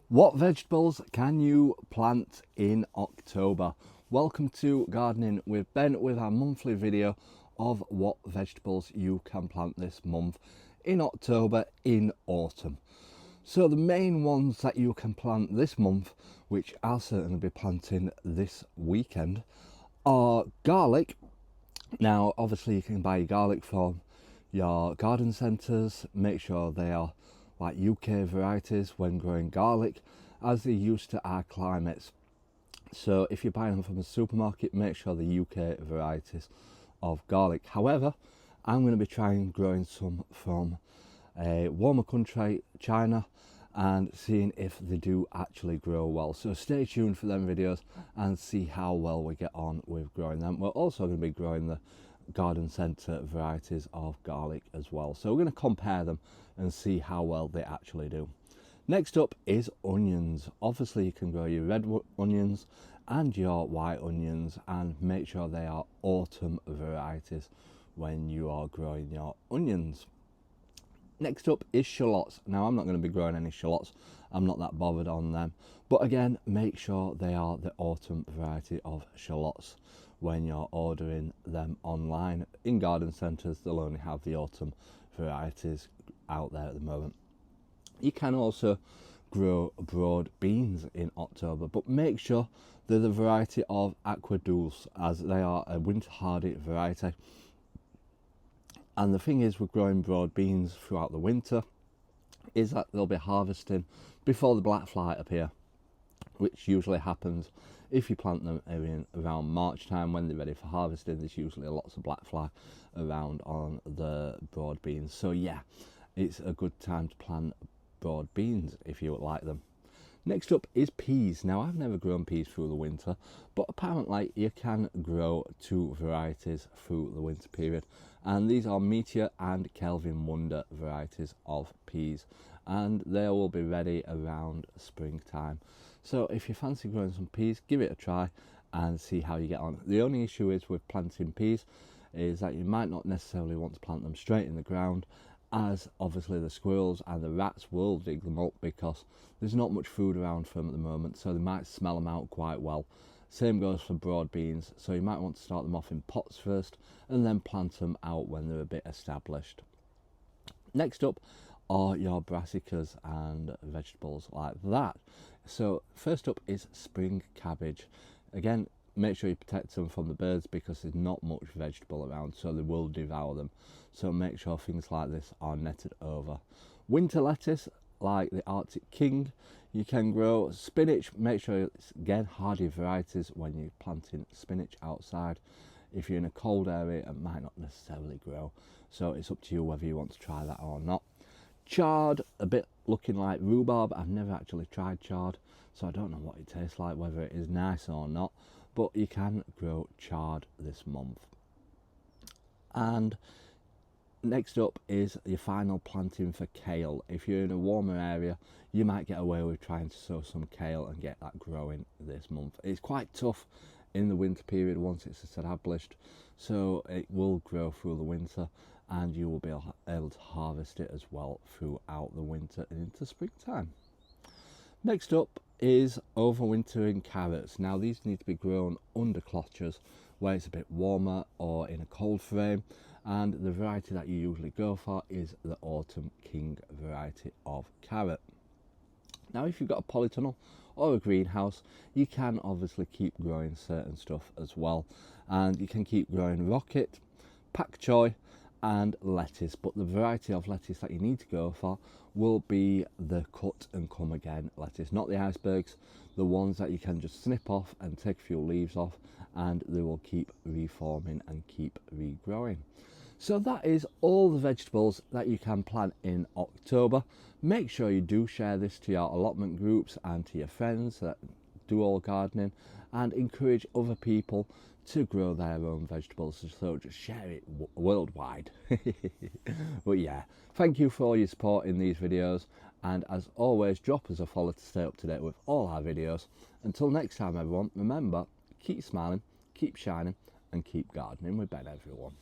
What vegetables can you plant in October? Welcome to Gardening with Ben with our monthly video of what vegetables you can plant this month in October in autumn. So the main ones that you can plant this month, which I'll certainly be planting this weekend, are garlic. Now obviously you can buy your garlic from your garden centres. Make sure they are like UK varieties when growing garlic, as they're used to our climates. So if you're buying them from a supermarket, make sure the UK varieties of garlic. However, I'm going to be trying growing some from a warmer country, China, and seeing if they do actually grow well. So stay tuned for them videos and see how well we get on with growing them. We're also going to be growing the garden centre varieties of garlic as well. So we're going to compare them and see how well they actually do. Next up is onions. Obviously you can grow your red onions and your white onions, and make sure they are autumn varieties when you are growing your onions. Next up is shallots. Now I'm not going to be growing any shallots, I'm not that bothered on them, but again make sure they are the autumn variety of shallots when you're ordering them online. In garden centres they'll only have the autumn varieties out there at the moment. You can also grow broad beans in October, but make sure they're the variety of aqua dulce, as they are a winter hardy variety. And the thing is with growing broad beans throughout the winter is that they'll be harvesting before the black fly appear, which usually happens if you plant them around March time when they're ready for harvesting. There's usually lots of black fly around on the broad beans. So yeah, it's a good time to plant broad beans if you like them. Next up is peas. Now I've never grown peas through the winter, but apparently you can grow two varieties through the winter period, and these are Meteor and Kelvin Wonder varieties of peas, and they will be ready around springtime. So if you fancy growing some peas, give it a try and see how you get on. The only issue is with planting peas is that you might not necessarily want to plant them straight in the ground, as obviously the squirrels and the rats will dig them up because there's not much food around for them at the moment, so they might smell them out quite well. Same goes for broad beans, so you might want to start them off in pots first and then plant them out when they're a bit established. Next up are your brassicas and vegetables like that. So first up is spring cabbage. Again, make sure you protect them from the birds because there's not much vegetable around, so they will devour them. So make sure things like this are netted over. Winter lettuce, like the Arctic King, you can grow. Spinach, make sure it's again hardy varieties when you're planting spinach outside. If you're in a cold area, it might not necessarily grow, so it's up to you whether you want to try that or not. Chard, a bit looking like rhubarb. I've never actually tried chard, so I don't know what it tastes like, whether it is nice or not, but you can grow chard this month. And next up is your final planting for kale. If you're in a warmer area, you might get away with trying to sow some kale and get that growing this month. It's quite tough in the winter period once it's established, so it will grow through the winter and you will be able to harvest it as well throughout the winter and into springtime. Next up is overwintering carrots. Now these need to be grown under clotures where it's a bit warmer or in a cold frame, and the variety that you usually go for is the Autumn King variety of carrot. Now if you've got a polytunnel or a greenhouse, you can obviously keep growing certain stuff as well, and you can keep growing rocket, pak choy and lettuce, but the variety of lettuce that you need to go for will be the cut and come again lettuce, not the icebergs, the ones that you can just snip off and take a few leaves off and they will keep reforming and keep regrowing. So that is all the vegetables that you can plant in October. Make sure you do share this to your allotment groups and to your friends that do all gardening, and encourage other people to grow their own vegetables, so just share it worldwide. But yeah, thank you for all your support in these videos, and as always drop us a follow to stay up to date with all our videos. Until next time everyone, remember, keep smiling, keep shining and keep gardening with Ben everyone.